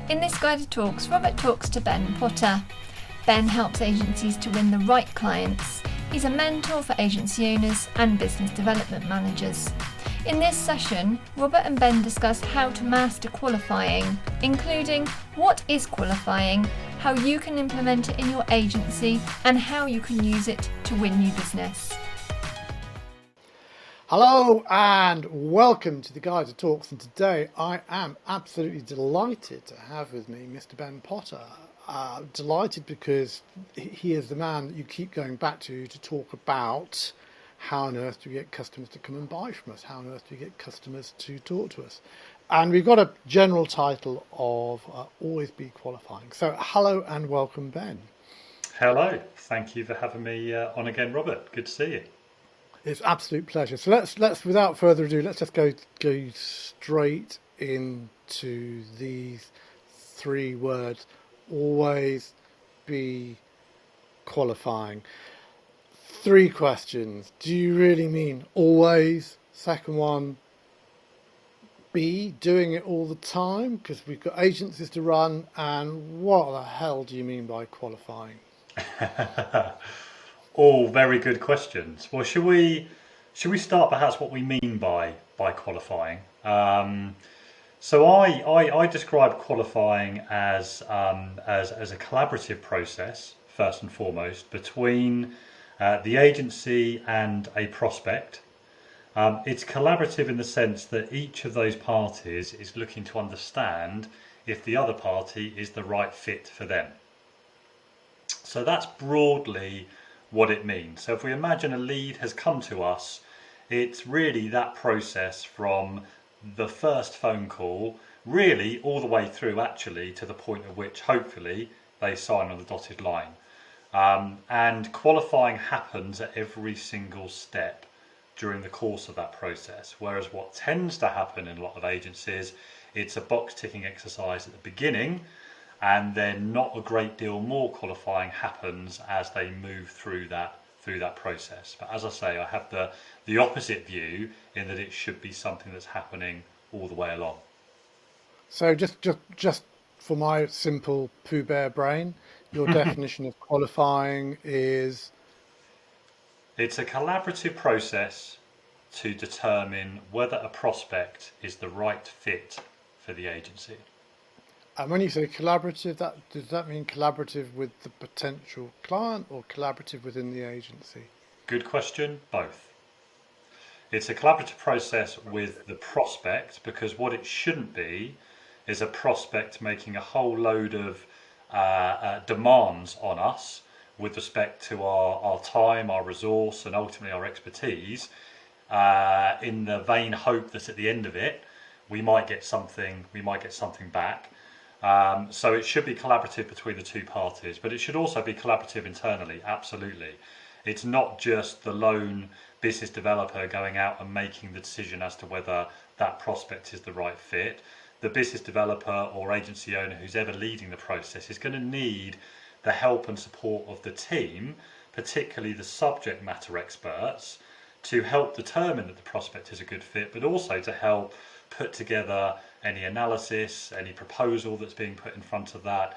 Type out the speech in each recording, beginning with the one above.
In this GYDA Talks, Robert talks to Ben Potter. Ben helps agencies to win the right clients. He's a mentor for agency owners and business development managers. In this session, Robert and Ben discuss how to master qualifying, including what is qualifying, how you can implement it in your agency, and how you can use it to win new business. Hello and welcome to the GYDA Talks, and today I am absolutely delighted to have with me Mr. Ben Potter. Delighted because he is the man that you keep going back to talk about how on earth do we get customers to come and buy from us, how on earth do we get customers to talk to us. And we've got a general title of Always Be Qualifying. So hello and welcome, Ben. Hello, thank you for having me on again, Robert. Good to see you. It's an absolute pleasure. So let's without further ado, let's just go straight into these three words. Always be qualifying. Three questions. Do you really mean always? Second one, be doing it all the time, because we've got agencies to run. And what the hell do you mean by qualifying? All very good questions. Well, should we start perhaps what we mean by qualifying? So I describe qualifying as a collaborative process, first and foremost, between the agency and a prospect. It's collaborative in the sense that each of those parties is looking to understand if the other party is the right fit for them. So that's broadly what it means. So if we imagine a lead has come to us, it's really that process from the first phone call, really all the way through actually to the point at which hopefully they sign on the dotted line. And qualifying happens at every single step during the course of that process. Whereas what tends to happen in a lot of agencies, it's a box ticking exercise at the beginning, and then not a great deal more qualifying happens as they move through that process. But as I say, I have the opposite view in that it should be something that's happening all the way along. So just for my simple Pooh Bear brain, your definition of qualifying is? It's a collaborative process to determine whether a prospect is the right fit for the agency. And when you say collaborative, does that mean collaborative with the potential client or collaborative within the agency? Good question, both. It's a collaborative process with the prospect, because what it shouldn't be is a prospect making a whole load of demands on us with respect to our time, our resource, and ultimately our expertise, in the vain hope that at the end of it we might get something back. So it should be collaborative between the two parties, but it should also be collaborative internally, absolutely. It's not just the lone business developer going out and making the decision as to whether that prospect is the right fit. The business developer or agency owner who's ever leading the process is going to need the help and support of the team, particularly the subject matter experts, to help determine that the prospect is a good fit, but also to help put together any analysis, any proposal that's being put in front of that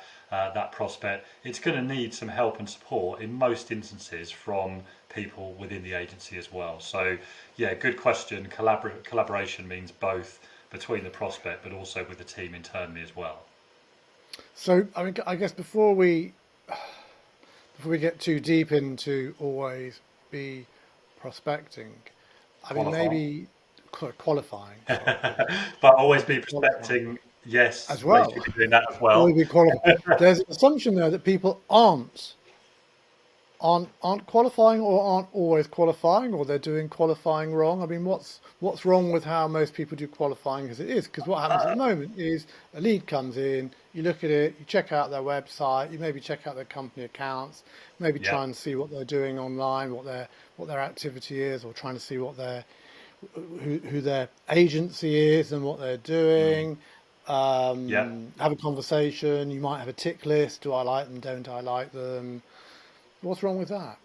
prospect. It's going to need some help and support in most instances from people within the agency as well. So yeah, good question. Collaboration means both between the prospect but also with the team internally as well. So I mean, I guess before we get too deep into always be prospecting, I mean, maybe qualifying. But always be prospecting, yes, as well. Doing that as well. Always be qualifying. There's an assumption there that people aren't qualifying or aren't always qualifying, or they're doing qualifying wrong. I mean, what's wrong with how most people do qualifying as it is? Because what happens at the moment is a lead comes in, you look at it, you check out their website, you maybe check out their company accounts, maybe try and see what they're doing online, what their activity is, or trying to see what who their agency is and what they're doing. Have a conversation. You might have a tick list. Do I like them? Don't I like them? What's wrong with that?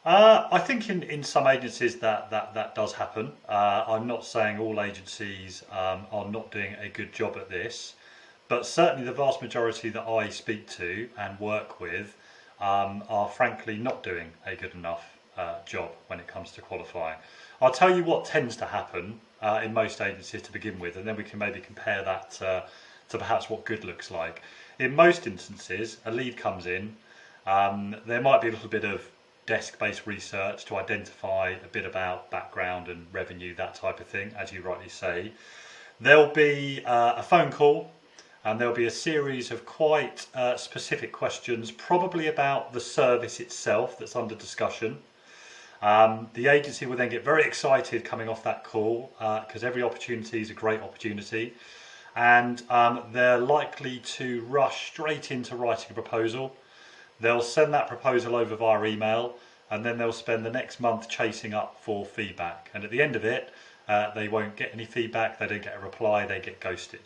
I think in some agencies that does happen. I'm not saying all agencies are not doing a good job at this, but certainly the vast majority that I speak to and work with are frankly not doing a good enough job when it comes to qualifying. I'll tell you what tends to happen in most agencies to begin with, and then we can maybe compare that to perhaps what good looks like. In most instances, a lead comes in, there might be a little bit of desk-based research to identify a bit about background and revenue, that type of thing, as you rightly say. There'll be a phone call, and there'll be a series of quite specific questions, probably about the service itself that's under discussion. The agency will then get very excited coming off that call because every opportunity is a great opportunity, and they're likely to rush straight into writing a proposal. They'll send that proposal over via email, and then they'll spend the next month chasing up for feedback, and at the end of it they won't get any feedback, they don't get a reply, they get ghosted.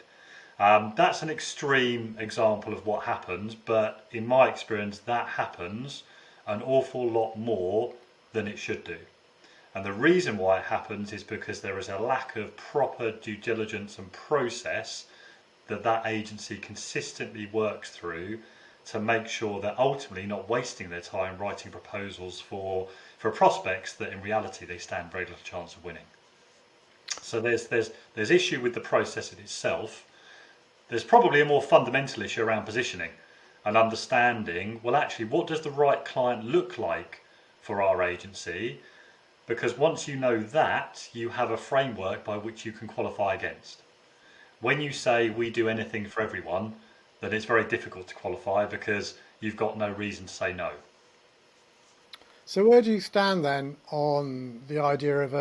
That's an extreme example of what happens, but in my experience that happens an awful lot more than it should do. And the reason why it happens is because there is a lack of proper due diligence and process that agency consistently works through to make sure they're ultimately not wasting their time writing proposals for prospects that in reality they stand very little chance of winning. So there's issue with the process in itself. There's probably a more fundamental issue around positioning and understanding, well, actually, what does the right client look like for our agency? Because once you know that, you have a framework by which you can qualify against. When you say we do anything for everyone, then it's very difficult to qualify because you've got no reason to say no. So where do you stand then on the idea of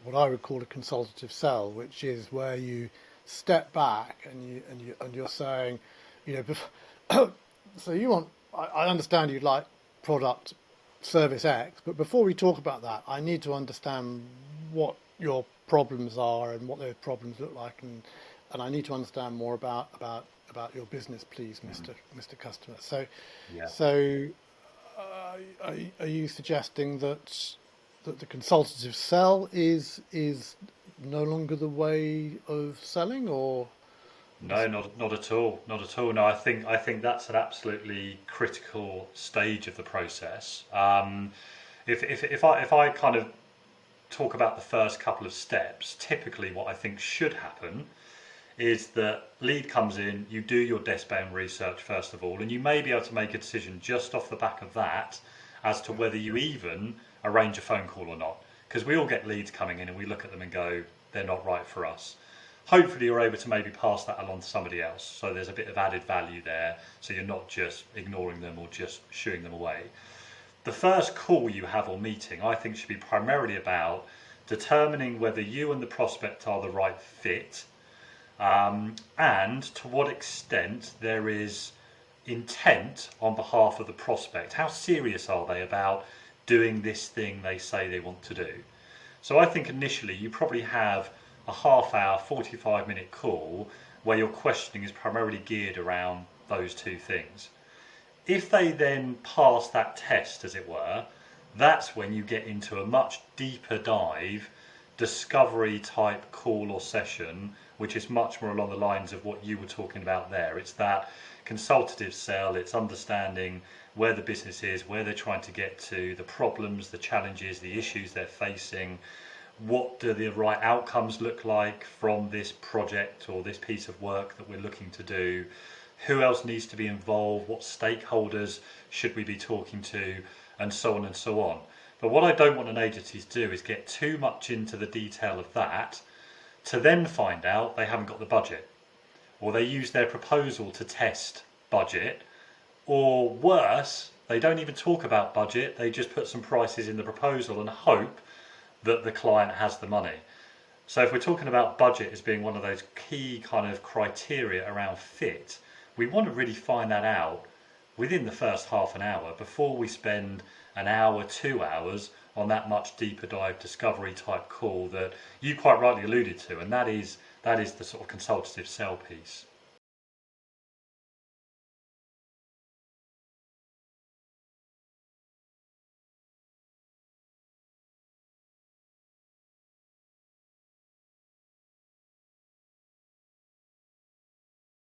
what I would call a consultative sell, which is where you step back and you're saying, so you want, I understand you'd like product service X, but before we talk about that, I need to understand what your problems are and what those problems look like, and I need to understand more about your business, please, Mr. Customer. So, Yeah. so are you suggesting that the consultative sell is no longer the way of selling, or? No, not at all. Not at all. No, I think that's an absolutely critical stage of the process. If I kind of talk about the first couple of steps, typically what I think should happen is that lead comes in, you do your desk-bound research first of all, and you may be able to make a decision just off the back of that as to whether you even arrange a phone call or not. Because we all get leads coming in and we look at them and go, they're not right for us. Hopefully you're able to maybe pass that along to somebody else, so there's a bit of added value there, so you're not just ignoring them or just shooing them away. The first call you have or meeting, I think, should be primarily about determining whether you and the prospect are the right fit, and to what extent there is intent on behalf of the prospect. How serious are they about doing this thing they say they want to do? So I think initially you probably have a half-hour, 45-minute call where your questioning is primarily geared around those two things. If they then pass that test, as it were, that's when you get into a much deeper dive, discovery type call or session, which is much more along the lines of what you were talking about there. It's that consultative sell, it's understanding where the business is, where they're trying to get to, the problems, the challenges, the issues they're facing. What do the right outcomes look like from this project or this piece of work that we're looking to do? Who else needs to be involved? What stakeholders should we be talking to? And so on and so on. But what I don't want an agency to do is get too much into the detail of that to then find out they haven't got the budget, or they use their proposal to test budget, or worse, they don't even talk about budget, they just put some prices in the proposal and hope that the client has the money. So if we're talking about budget as being one of those key kind of criteria around fit, we want to really find that out within the first half an hour before we spend an hour, 2 hours on that much deeper dive discovery type call that you quite rightly alluded to, and that is the sort of consultative sell piece.